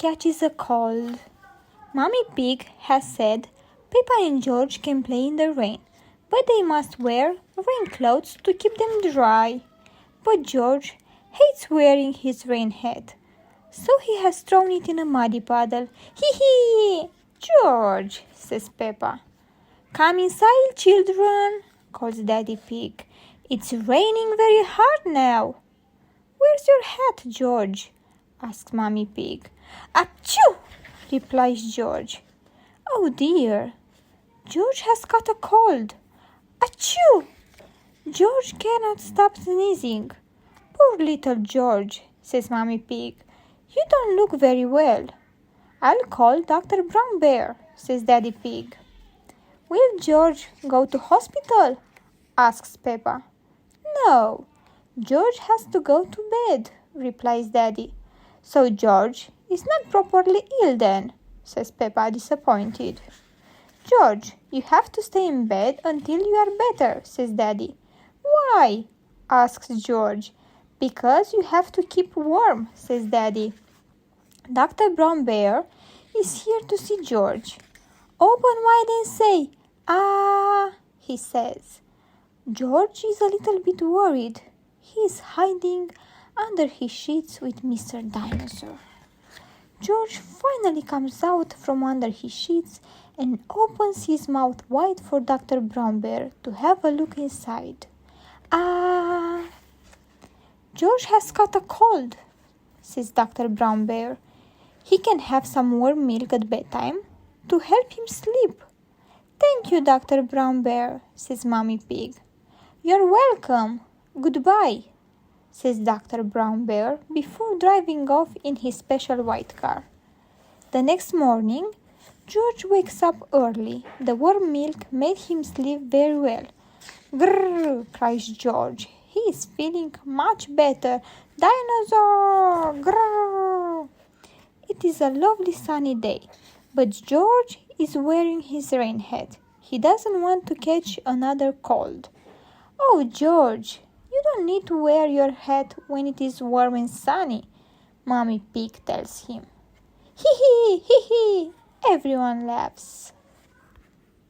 catches a cold. Mommy Pig has said Peppa and George can play in the rain, but they must wear rain clothes to keep them dry. But George hates wearing his rain hat, so he has thrown it in a muddy puddle. Hee hee! George, says Peppa. Come inside, children, calls Daddy Pig. It's raining very hard now. Where's your hat, George? asks Mommy Pig. Achoo! replies George. Oh dear, George has got a cold. Achoo! George cannot stop sneezing. Poor little George, says Mommy Pig. You don't look very well. I'll call Dr. Brown Bear, says Daddy Pig. Will George go to hospital? asks Peppa. No, George has to go to bed, replies Daddy. So George is not properly ill then, says Peppa, disappointed. George, you have to stay in bed until you are better, says Daddy. Why? asks George. Because you have to keep warm, says Daddy. Dr. Brown Bear is here to see George. Open wide and say, ah, he says. George is a little bit worried. He is hiding under his sheets with Mr. Dinosaur. George finally comes out from under his sheets and opens his mouth wide for Dr. Brown Bear to have a look inside. Ah! George has got a cold, says Dr. Brown Bear. He can have some warm milk at bedtime to help him sleep. Thank you, Dr. Brown Bear, says Mommy Pig. You're welcome. Goodbye, says Dr. Brown Bear before driving off in his special white car. The next morning, George wakes up early. The warm milk made him sleep very well. Grrr, cries George. He is feeling much better. Dinosaur! Grrr! It is a lovely sunny day, but George is wearing his rain hat. He doesn't want to catch another cold. Oh, George, you don't need to wear your hat when it is warm and sunny, Mommy Pig tells him. Hee hee, hee hee, everyone laughs.